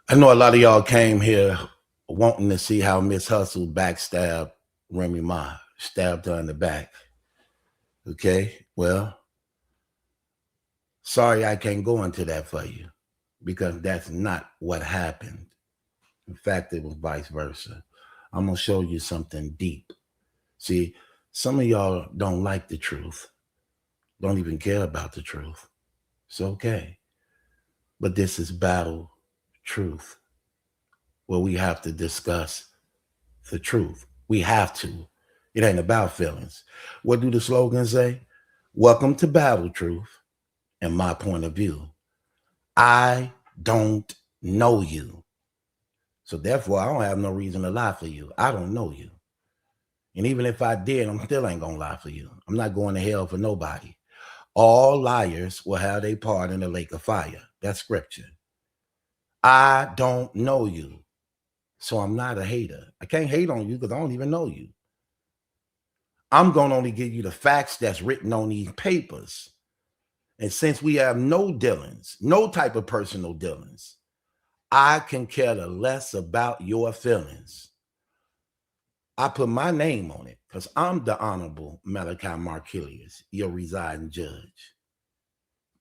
I know a lot of y'all came here wanting to see how Miss Hustle backstabbed Remy Ma, stabbed her in the back. Okay, well, sorry I can't go into that for you because that's not what happened. In fact, it was vice versa. I'm gonna show you something deep. See, some of y'all don't like the truth, don't even care about the truth. It's okay. But this is battle truth where we have to discuss the truth. We have to. It ain't about feelings. What do the slogans say? Welcome to Battle Truth and my point of view. I don't know you. So therefore, I don't have no reason to lie for you. I don't know you. And even if I did, I'm still ain't gonna lie for you. I'm not going to hell for nobody. All liars will have their part in the lake of fire. That's scripture. I don't know you. So I'm not a hater. I can't hate on you because I don't even know you. I'm going to only give you the facts that's written on these papers. And since we have no dealings, no type of personal dealings, I can care less about your feelings. I put my name on it because I'm the Honorable MallikiBaker, your residing judge,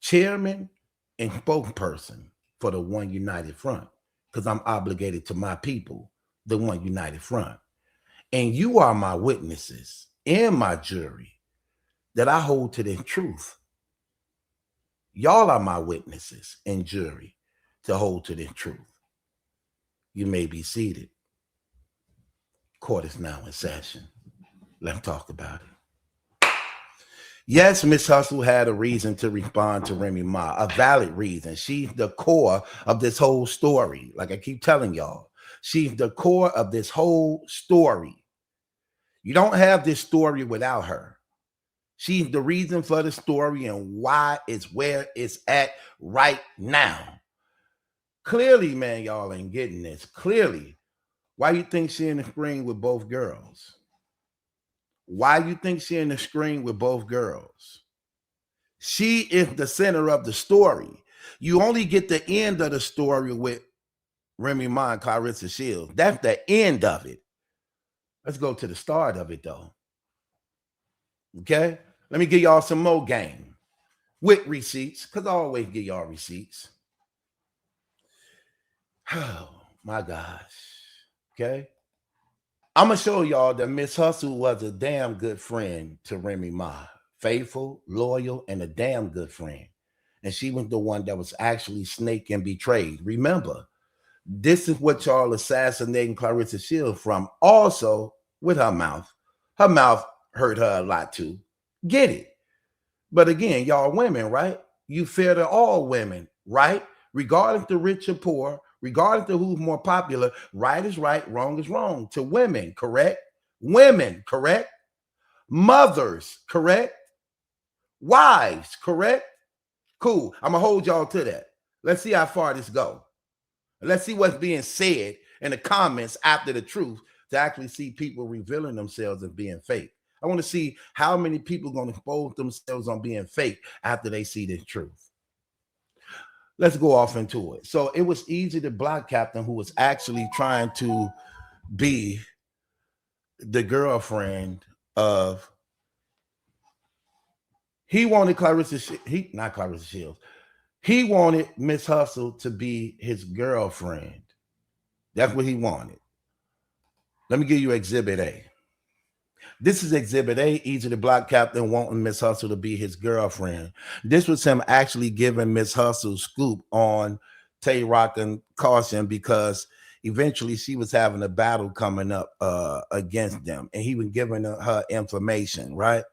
chairman and spokesperson for the One United Front, because I'm obligated to my people, the One United Front. And you are my witnesses and my jury that I hold to the truth. Y'all are my witnesses and jury to hold to the truth. You may be seated. Court is now in session. Let's talk about it. Yes, Miss Hustle had a reason to respond to Remy Ma, a valid reason. She's the core of this whole story. Like I keep telling y'all, she's the core of this whole story. You don't have this story without her. She's the reason for the story and why it's where it's at right now. Clearly, man, y'all ain't getting this. Clearly, why you think she in the screen with both girls? Why you think she in the screen with both girls? She is the center of the story. You only get the end of the story with Remy Ma and Clarissa Shields. That's the end of it. Let's go to the start of it, though. Okay? Let me give y'all some more game with receipts, because I always give y'all receipts. Oh, my gosh. Okay? I'm going to show y'all that Miss Hustle was a damn good friend to Remy Ma. Faithful, loyal, and a damn good friend. And she was the one that was actually snaked and betrayed. Remember, this is what y'all assassinating Clarissa Shields from. Also, with her mouth. Her mouth hurt her a lot too. Get it. But again, y'all women, right? You fair to all women, right? Regardless to rich or poor, regardless to who's more popular, right is right, wrong is wrong. To women, correct? Women, correct? Mothers, correct? Wives, correct? Cool. I'm going to hold y'all to that. Let's see how far this goes. Let's see what's being said in the comments after the truth to actually see people revealing themselves and being fake. I want to see how many people are going to expose themselves on being fake after they see the truth. Let's go off into it. So it was Eazy the block captain who was actually trying to be the girlfriend of, he wanted not Clarissa Shields. He wanted Miss Hustle to be his girlfriend. That's what he wanted. Let me give you Exhibit A. This is Exhibit A. Eazy the block captain wanting Miss Hustle to be his girlfriend. This was him actually giving Miss Hustle scoop on Tay Rock and Caution because eventually she was having a battle coming up against them, and he was giving her information, right?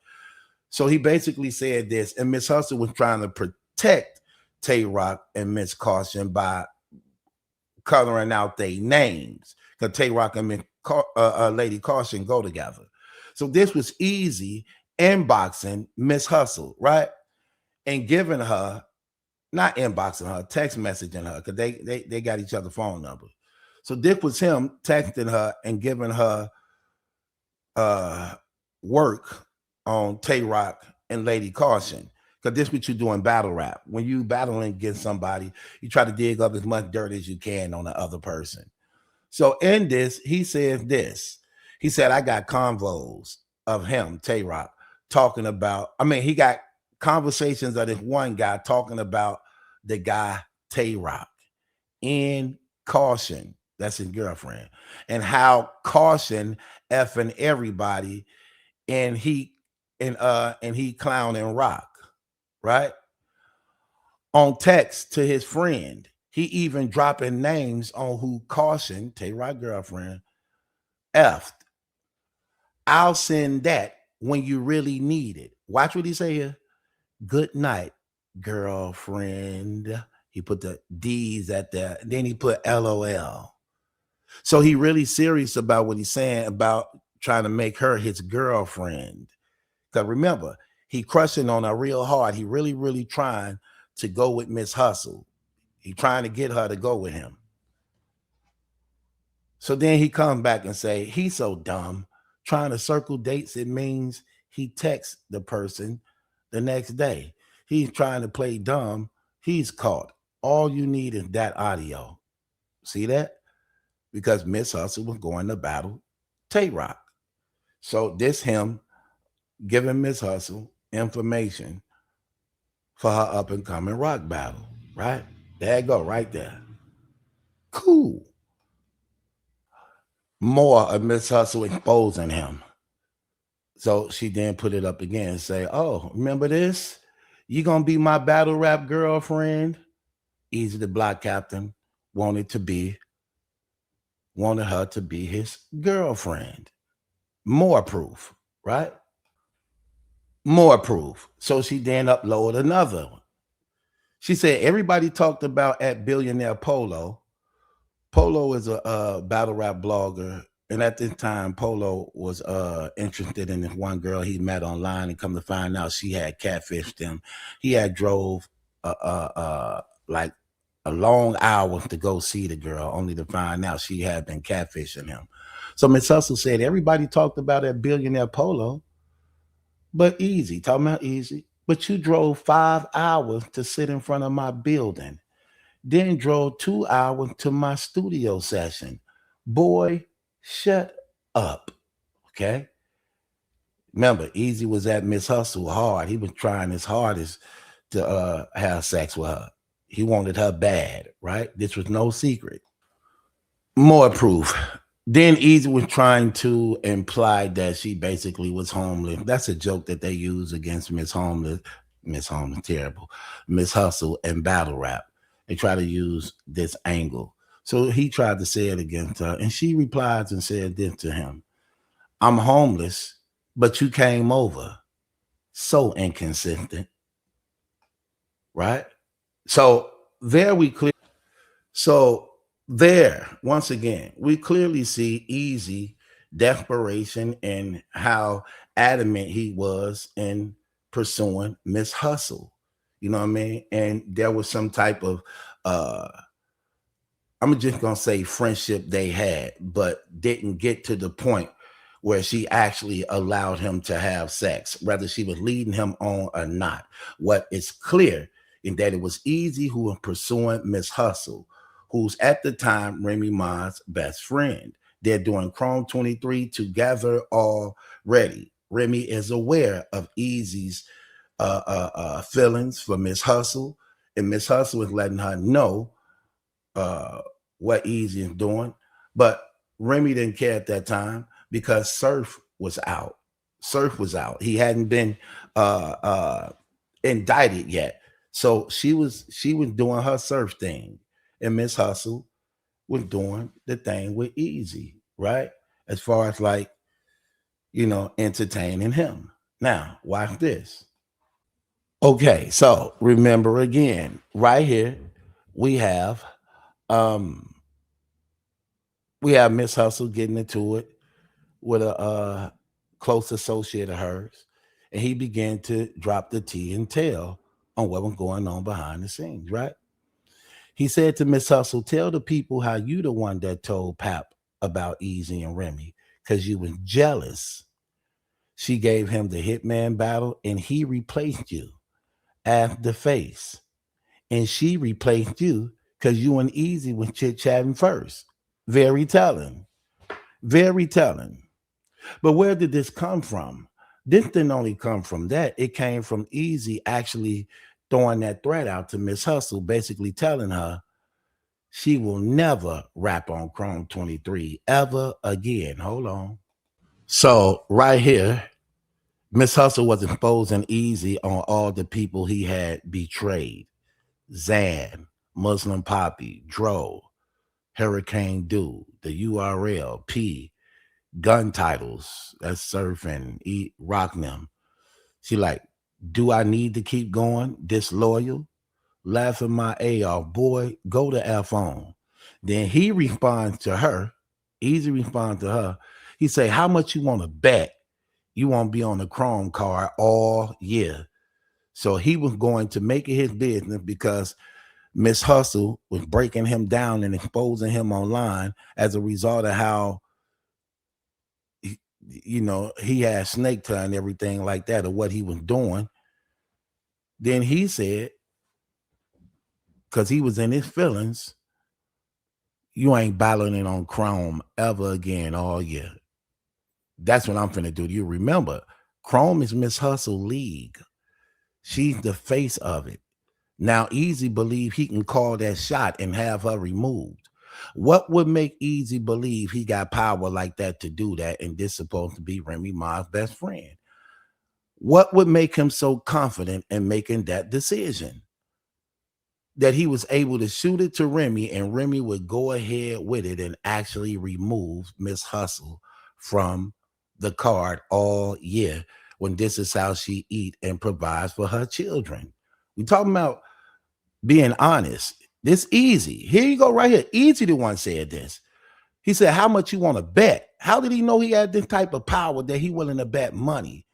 So he basically said this, and Miss Hustle was trying to protect Tay Rock and Miss Caution by coloring out their names because Tay Rock and Lady Caution go together. So this was Eazy inboxing Miss Hustle, right? And giving her, not inboxing her, text messaging her, because they got each other's phone number. So this was him texting her and giving her work on Tay Rock and Lady Caution. Because this is what you do in battle rap. When you battling against somebody, you try to dig up as much dirt as you can on the other person. So in this, he says this. He said, I got convos of him, Tay Rock, talking about, he got conversations of this one guy talking about the guy Tay Rock in Caution, that's his girlfriend, and how Caution effing everybody, and he clowning Rock, right? On text to his friend. He even dropping names on who Caution, Tay Rock girlfriend, effed. I'll send that when you really need it. Watch what he say here. Good night, girlfriend. He put the D's at there. Then he put LOL. So he really serious about what he's saying about trying to make her his girlfriend. Because remember, he crushing on her real hard. He really, really trying to go with Miss Hustle. He trying to get her to go with him. So then he comes back and say, he's so dumb. Trying to circle dates, it means he texts the person the next day. He's trying to play dumb. He's caught. All you need is that audio. See that? Because Miss Hustle was going to battle Tay Rock. So this him giving Miss Hustle information for her up and coming rock battle, right? There you go, right there. Cool. More of Miss Hustle exposing him. So she then put it up again and say, oh, remember this? You gonna be my battle rap girlfriend? Eazy the block captain wanted her to be his girlfriend. More proof, right? More proof. So she then uploaded another one. She said, everybody talked about at Billionaire Polo. Polo is a battle rap blogger. And at this time, Polo was interested in this one girl he met online, and come to find out she had catfished him. He had drove like a long hour to go see the girl, only to find out she had been catfishing him. So Miss Hustle said, everybody talked about at Billionaire Polo, but Eazy, talking about Eazy, but you drove 5 hours to sit in front of my building, then drove 2 hours to my studio session. Boy, shut up. Okay. Remember, Eazy was at Miss Hustle hard. He was trying his hardest to have sex with her. He wanted her bad, right? This was no secret. More proof. Then Eazy was trying to imply that she basically was homeless. That's a joke that they use against Miss Homeless, terrible, Miss Hustle and battle rap. They try to use this angle. So he tried to say it against her, and she replied and said this to him: I'm homeless, but you came over. So inconsistent, right? So there we clear. So there, once again, we clearly see Eazy desperation and how adamant he was in pursuing Miss Hustle. You know what I mean? And there was some type of I'm just gonna say friendship they had, but didn't get to the point where she actually allowed him to have sex, whether she was leading him on or not. What is clear is that it was Eazy who was pursuing Miss Hustle, who's at the time Remy Ma's best friend. They're doing Chrome 23 together already. Remy is aware of Eazy's feelings for Miss Hustle, and Miss Hustle is letting her know what Eazy is doing. But Remy didn't care at that time because Surf was out. Surf was out. He hadn't been indicted yet. So she was doing her Surf thing, and Miss Hustle was doing the thing with Eazy, right? As far as like, entertaining him. Now, watch this. Okay, so remember again, right here, we have Miss Hustle getting into it with a close associate of hers, and he began to drop the tea and tell on what was going on behind the scenes, right? He said to Miss Hustle, tell the people how you the one that told Pap about Eazy and Remy because you was jealous. She gave him the hitman battle and he replaced you. as the face, and she replaced you because you and Eazy was chit-chatting first. Very telling. Very telling. But where did this come from? This didn't only come from that. It came from Eazy actually throwing that threat out to Miss Hustle, basically telling her she will never rap on Chrome 23 ever again. Hold on. So right here, Miss Hustle was exposing Eazy on all the people he had betrayed. Zan, Muslim Poppy, Dro, Hurricane Dude, the URL, P, gun titles, that's surfing, rock them. She like, do I need to keep going? Disloyal? Laughing my A off, boy, go to F on. Then he responds to her, Eazy responds to her. He say, how much you want to bet you won't be on the Chrome card all year? So he was going to make it his business because Miss Hustle was breaking him down and exposing him online as a result of how, he had snake tongue and everything like that, of what he was doing. Then he said, because he was in his feelings, you ain't battling on Chrome ever again all year. That's what I'm finna do. You remember, Chrome is Miss Hustle League. She's the face of it. Now, Eazy believe he can call that shot and have her removed. What would make Eazy believe he got power like that to do that? And this supposed to be Remy Ma's best friend. What would make him so confident in making that decision? That he was able to shoot it to Remy and Remy would go ahead with it and actually remove Miss Hustle from the card all year, when this is how she eat and provides for her children. We talking about being honest. This Eazy. Here you go right here. Eazy the one said this. He said, how much you want to bet? How did he know he had this type of power that he willing to bet money?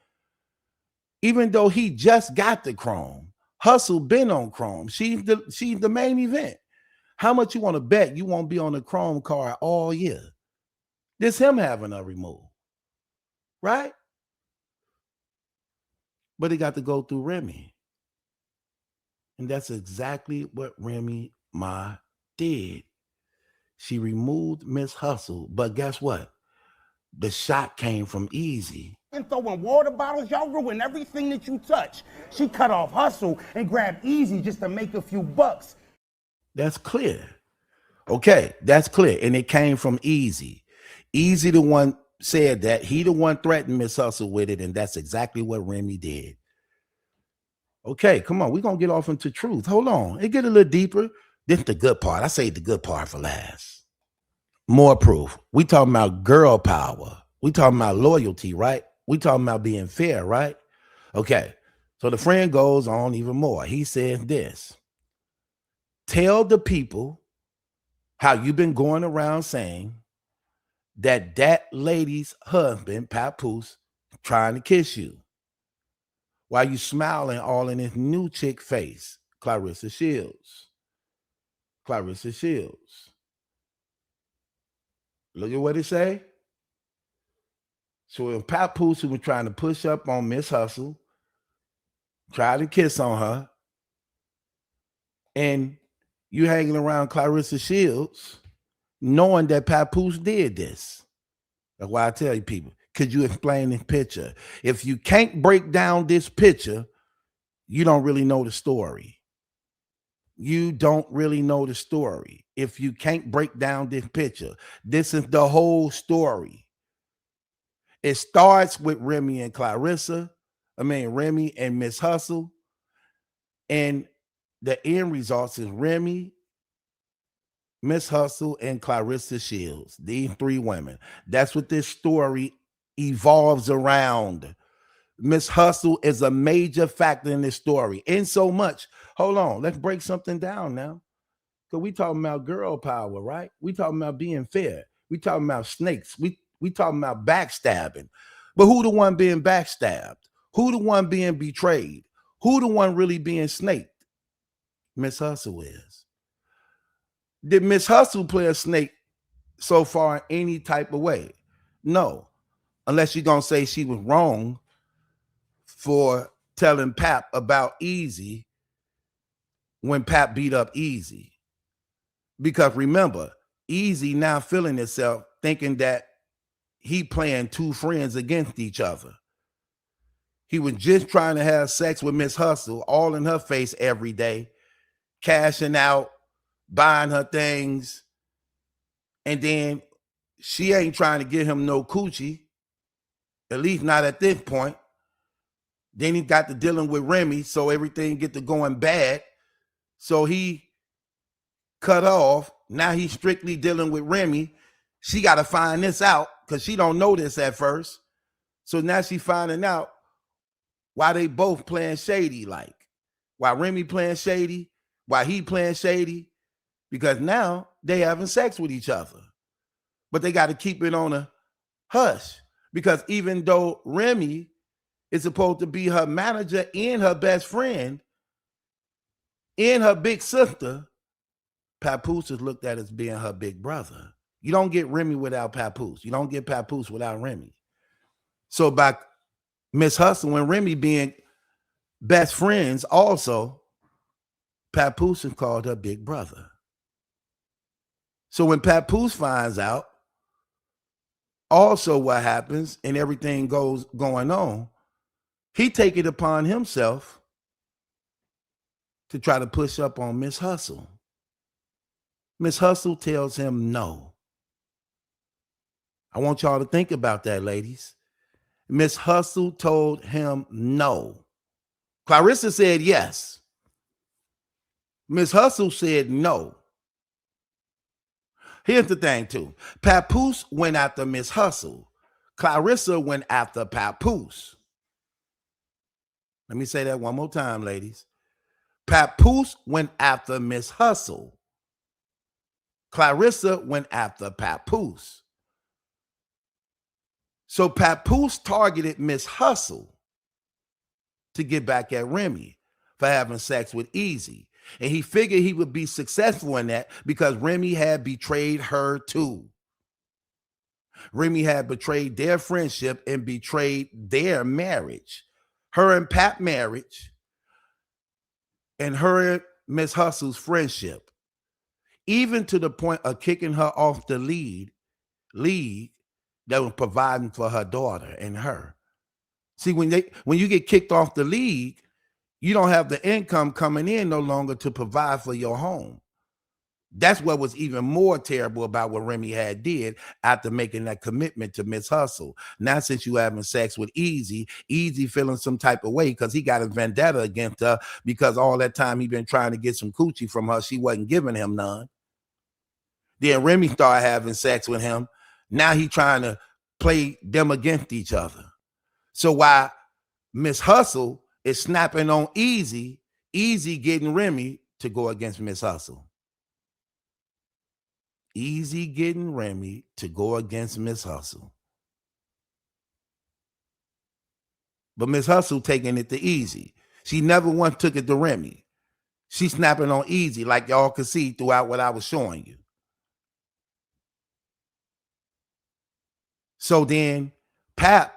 Even though he just got the Chrome. Hustle been on Chrome. She's the main event. How much you want to bet you won't be on the Chrome card all year? This him having a remove. Right? But he got to go through Remy. And that's exactly what Remy Ma did. She removed Miss Hustle. But guess what? The shot came from Eazy. And throwing water bottles, y'all ruin everything that you touch. She cut off Hustle and grabbed Eazy just to make a few bucks. That's clear. Okay, that's clear. And it came from Eazy. Eazy the one said that. He the one threatened Miss Hustle with it, and that's exactly what Remy did. Okay, come on. We're going to get off into truth. Hold on. It get a little deeper. This is the good part. I saved the good part for last. More proof. We talking about girl power. We talking about loyalty, right? We talking about being fair, right? Okay. So the friend goes on even more. He says this. Tell the people how you've been going around saying that lady's husband, Papoose, trying to kiss you, while you smiling all in his new chick face, Clarissa Shields. Clarissa Shields. Look at what it say. So when Papoose, who was trying to push up on Miss Hustle, tried to kiss on her, and you hanging around Clarissa Shields, knowing that Papoose did this. That's why I tell you people, could you explain this picture? If you can't break down this picture, you don't really know the story. You don't really know the story. If you can't break down this picture, this is the whole story. It starts with Remy and Remy and Miss Hustle. And the end results is Remy, Miss Hustle, and Clarissa Shields. These three women. That's what this story evolves around. Miss Hustle is a major factor in this story. In so much, hold on, let's break something down now. Because we talking about girl power, right? We talking about being fair. We talking about snakes. We talking about backstabbing. But who the one being backstabbed? Who the one being betrayed? Who the one really being snaked? Miss Hustle is. Did Miss Hustle play a snake so far in any type of way? No. Unless you're going to say she was wrong for telling Pap about Eazy when Pap beat up Eazy. Because remember, Eazy now feeling himself, thinking that he playing two friends against each other. He was just trying to have sex with Miss Hustle, all in her face every day, cashing out, buying her things, and then she ain't trying to give him no coochie, at least not at this point. Then he got to dealing with Remy, so everything get to going bad. So he cut off. Now he's strictly dealing with Remy. She got to find this out because she don't know this at first. So now she finding out why they both playing shady, like why Remy playing shady, why he playing shady, because now they having sex with each other. But they got to keep it on a hush, because even though Remy is supposed to be her manager and her best friend and her big sister, Papoose is looked at as being her big brother. You don't get Remy without Papoose. You don't get Papoose without Remy. So by Miss Hustle and Remy being best friends also, Papoose is called her big brother. So when Papoose finds out also what happens and everything going on, he take it upon himself to try to push up on Miss Hustle. Miss Hustle tells him no. I want y'all to think about that, ladies. Miss Hustle told him no. Clarissa said yes. Miss Hustle said no. Here's the thing, too. Papoose went after Miss Hustle. Clarissa went after Papoose. Let me say that one more time, ladies. Papoose went after Miss Hustle. Clarissa went after Papoose. So Papoose targeted Miss Hustle to get back at Remy for having sex with Eazy. And he figured he would be successful in that because Remy had betrayed her too. Remy had betrayed their friendship and betrayed their marriage. Her and Pap marriage and her and Miss Hustle's friendship, even to the point of kicking her off the league that was providing for her daughter and her. See, when you get kicked off the league, you don't have the income coming in no longer to provide for your home. That's what was even more terrible about what Remy had did after making that commitment to Miss Hustle. Now, since you having sex with Eazy feeling some type of way because he got a vendetta against her because all that time he been trying to get some coochie from her, she wasn't giving him none. Then Remy started having sex with him. Now he trying to play them against each other. So while Miss Hustle is snapping on Eazy getting Remy to go against Miss Hustle. Eazy getting Remy to go against Miss Hustle. But Miss Hustle taking it to Eazy. She never once took it to Remy. She snapping on Eazy like y'all could see throughout what I was showing you. So then Pap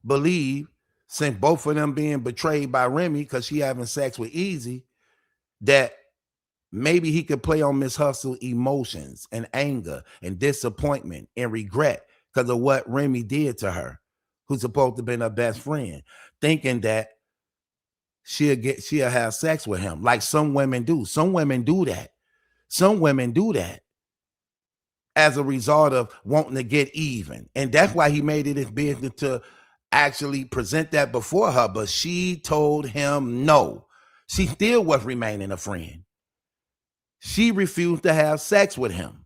believed, since both of them being betrayed by Remy because she having sex with Eazy, that maybe he could play on Miss Hustle's emotions and anger and disappointment and regret because of what Remy did to her, who's supposed to be her best friend, thinking that she'll have sex with him like some women do. Some women do that. Some women do that as a result of wanting to get even. And that's why he made it his business to actually present that before her, but she told him no. She still was remaining a friend. She refused to have sex with him.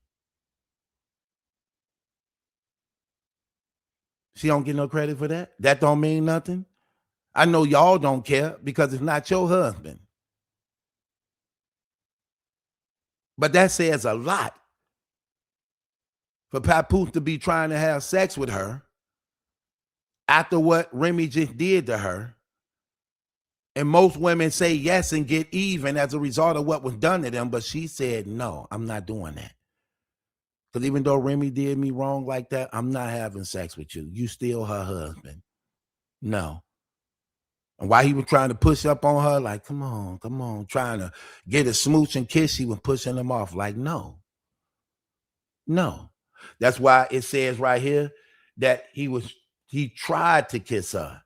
She don't get no credit for that. That don't mean nothing. I know y'all don't care because it's not your husband. But that says a lot for Papoose to be trying to have sex with her after what Remy just did to her. And most women say yes and get even as a result of what was done to them. But she said, no, I'm not doing that. Because even though Remy did me wrong like that, I'm not having sex with you. You still her husband. No. And while he was trying to push up on her, like, come on, trying to get a smooch and kiss, she was pushing him off. Like, no. That's why it says right here that he tried to kiss her.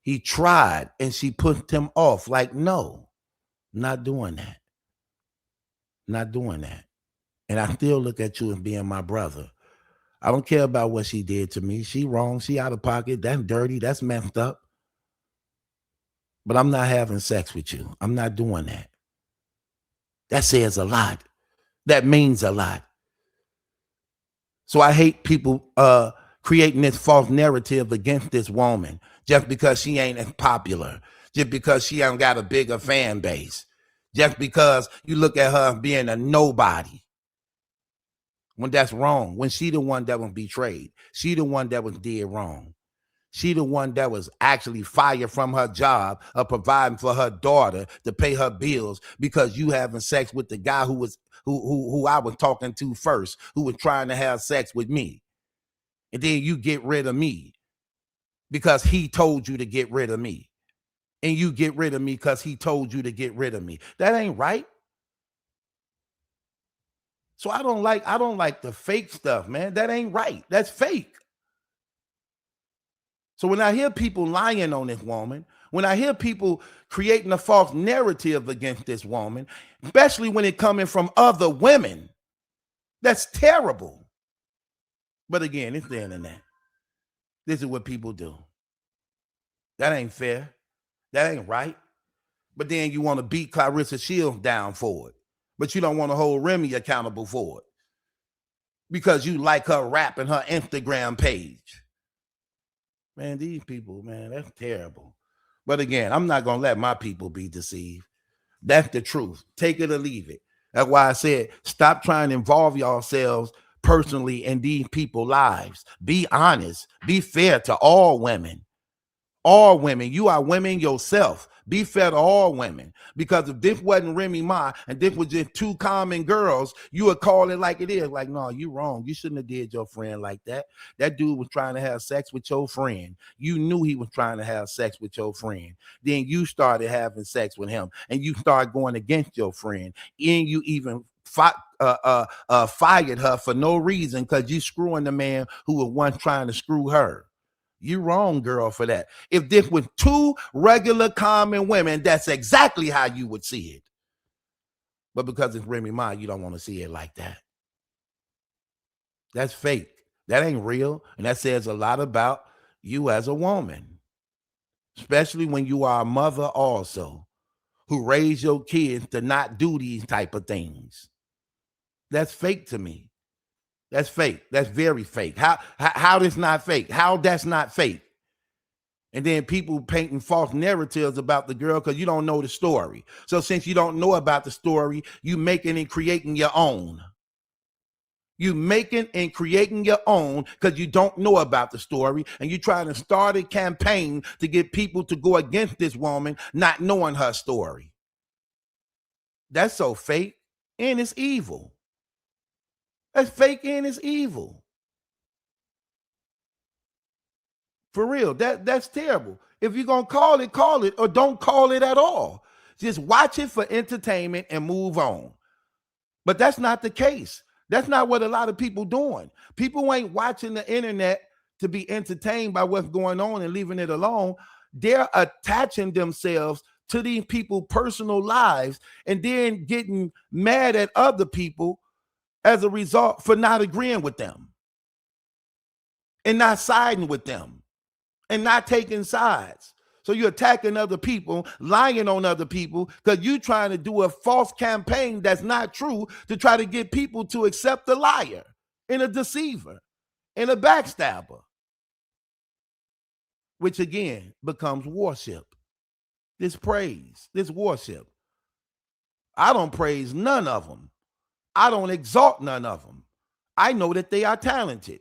He tried, and she pushed him off. Like, no, not doing that. Not doing that. And I still look at you as being my brother. I don't care about what she did to me. She wrong. She out of pocket. That's dirty. That's messed up. But I'm not having sex with you. I'm not doing that. That says a lot. That means a lot. So I hate people creating this false narrative against this woman just because she ain't as popular, just because she ain't got a bigger fan base, just because you look at her being a nobody. When that's wrong, when she the one that was betrayed, she the one that was did wrong. She the one that was actually fired from her job of providing for her daughter to pay her bills because you having sex with the guy who I was talking to first, who was trying to have sex with me. And then you get rid of me because he told you to get rid of me. And you get rid of me because he told you to get rid of me. That ain't right. So I don't like the fake stuff, man. That ain't right. That's fake. So when I hear people lying on this woman, when I hear people creating a false narrative against this woman, especially when it coming from other women, that's terrible. But again, it's the internet. This is what people do. That ain't fair. That ain't right. But then you want to beat Clarissa Shields down for it. But you don't want to hold Remy accountable for it because you like her rap and her Instagram page. Man, these people, man, that's terrible. But again, I'm not going to let my people be deceived. That's the truth. Take it or leave it. That's why I said, stop trying to involve yourselves personally in these people's lives. Be honest. Be fair to all women. All women. You are women yourself. Be fair to all women. Because if this wasn't Remy Ma and this was just two common girls, you would call it like it is. Like, no, you wrong. You shouldn't have did your friend like that. That dude was trying to have sex with your friend. You knew he was trying to have sex with your friend. Then you started having sex with him and you started going against your friend. And you even fired her for no reason because you screwing the man who was once trying to screw her. You wrong, girl, for that. If this was two regular common women, that's exactly how you would see it. But because it's Remy Ma, you don't want to see it like that. That's fake. That ain't real. And that says a lot about you as a woman, especially when you are a mother also, who raised your kids to not do these type of things. That's fake to me. That's fake. That's very fake. How that's not fake? How that's not fake? And then people painting false narratives about the girl because you don't know the story. So since you don't know about the story, you making and creating your own. You making and creating your own because you don't know about the story, and you trying to start a campaign to get people to go against this woman, not knowing her story. That's so fake, and it's evil. That's fake and it's evil. For real, that's terrible. If you're going to call it, or don't call it at all. Just watch it for entertainment and move on. But that's not the case. That's not what a lot of people doing. People ain't watching the internet to be entertained by what's going on and leaving it alone. They're attaching themselves to these people's personal lives and then getting mad at other people as a result for not agreeing with them and not siding with them and not taking sides. So you're attacking other people, lying on other people because you're trying to do a false campaign that's not true to try to get people to accept a liar and a deceiver and a backstabber, which again becomes worship. This praise, this worship. I don't praise none of them. I don't exalt none of them. I know that they are talented.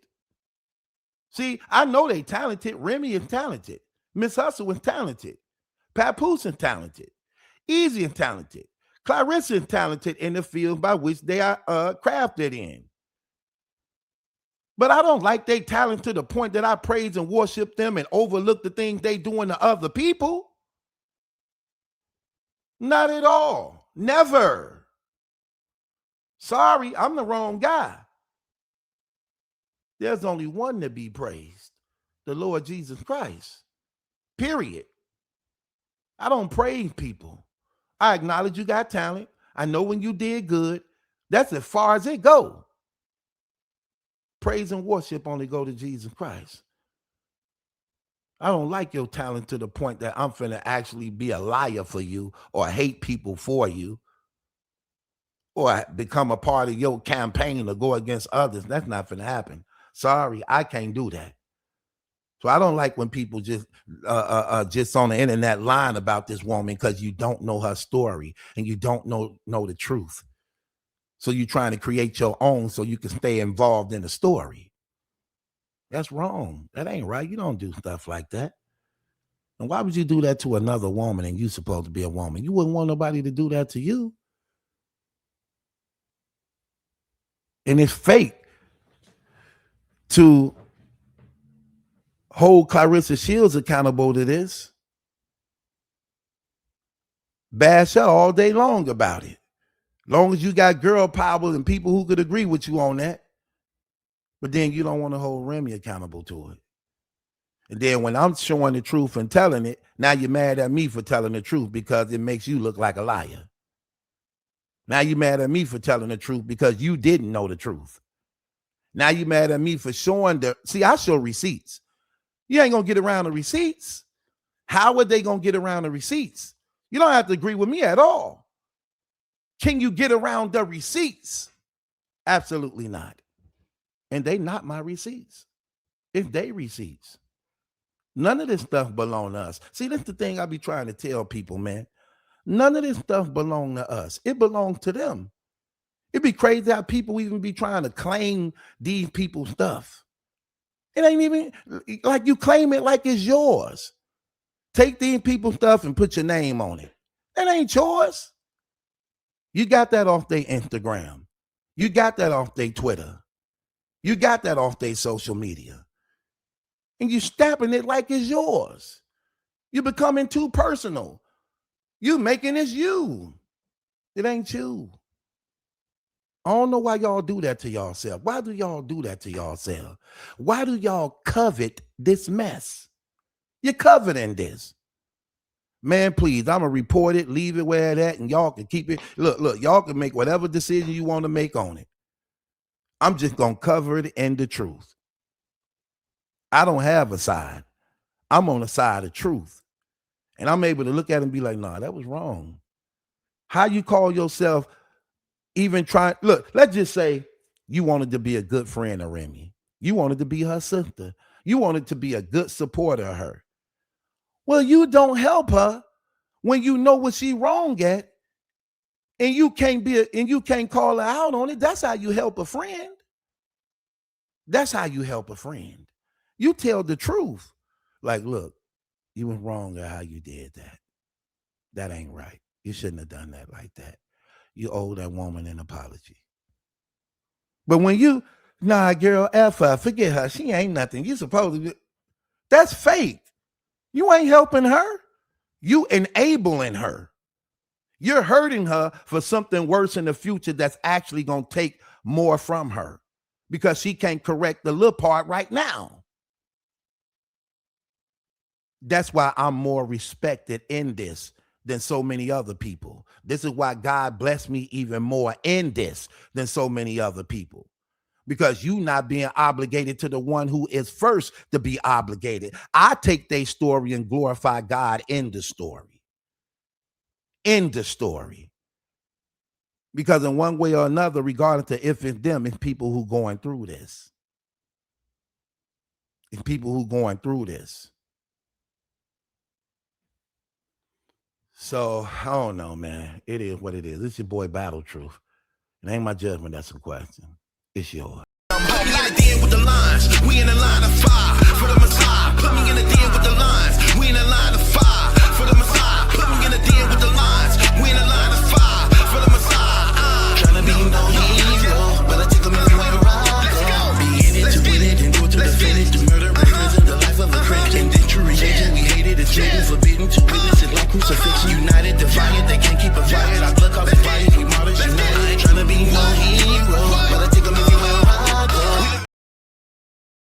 See, I know they talented. Remy is talented. Miss Hustle is talented. Papoose is talented. Eazy is talented. Clarissa is talented in the field by which they are crafted in. But I don't like their talent to the point that I praise and worship them and overlook the things they doing to other people. Not at all. Never. Sorry, I'm the wrong guy. There's only one to be praised, the Lord Jesus Christ. Period. I don't praise people. I acknowledge you got talent. I know when you did good. That's as far as it go. Praise and worship only go to Jesus Christ. I don't like your talent to the point that I'm finna actually be a liar for you or hate people for you or become a part of your campaign or go against others. That's not finna happen. Sorry, I can't do that. So I don't like when people just on the internet lying about this woman because you don't know her story and you don't know the truth. So you're trying to create your own so you can stay involved in the story. That's wrong. That ain't right. You don't do stuff like that. And why would you do that to another woman and you supposed to be a woman? You wouldn't want nobody to do that to you. And it's fake to hold Clarissa Shields accountable to this. Bash her all day long about it. Long as you got girl power and people who could agree with you on that. But then you don't want to hold Remy accountable to it. And then when I'm showing the truth and telling it, now you're mad at me for telling the truth because it makes you look like a liar. Now you're mad at me for telling the truth because you didn't know the truth. Now you're mad at me for showing see, I show receipts. You ain't going to get around the receipts. How are they going to get around the receipts? You don't have to agree with me at all. Can you get around the receipts? Absolutely not. And they not my receipts. It's they receipts. None of this stuff belong to us. See, that's the thing I be trying to tell people, man. None of this stuff belong to us. It belongs to them. It'd be crazy how people even be trying to claim these people's stuff. It ain't even like you claim it like it's yours. Take these people's stuff and put your name on it. That ain't yours. You got that off their Instagram. You got that off their Twitter. You got that off their social media. And you stamping it like it's yours. You're becoming too personal. You making it you. It ain't you. I don't know why y'all do that to yourself. Why do y'all do that to yourself? Why do y'all covet this mess? You're coveting this. Man, please, I'm going to report it, leave it where it at, and y'all can keep it. Look, y'all can make whatever decision you want to make on it. I'm just going to cover it in the truth. I don't have a side. I'm on the side of truth. And I'm able to look at it and be like, nah, that was wrong. How you call yourself even trying, look, let's just say you wanted to be a good friend of Remy. You wanted to be her sister. You wanted to be a good supporter of her. Well, you don't help her when you know what she wrong at, and you can't call her out on it. That's how you help a friend. That's how you help a friend. You tell the truth. Like, look, you was wrong at how you did that. That ain't right. You shouldn't have done that like that. You owe that woman an apology. But when you, nah, girl, F her, forget her. She ain't nothing. You supposed to be, that's fake. You ain't helping her. You enabling her. You're hurting her for something worse in the future that's actually going to take more from her because she can't correct the little part right now. That's why I'm more respected in this than so many other people. This is why God blessed me even more in this than so many other people. Because you not being obligated to the one who is first to be obligated. I take their story and glorify God in the story. In the story. Because in one way or another, regardless of if it's them, it's people who going through this. It's people who going through this. So, I don't know, man. It is what it is. It's your boy Battle Truth. It ain't my judgment, that's a question. It's yours. I'm locked in with the lines. We in the line of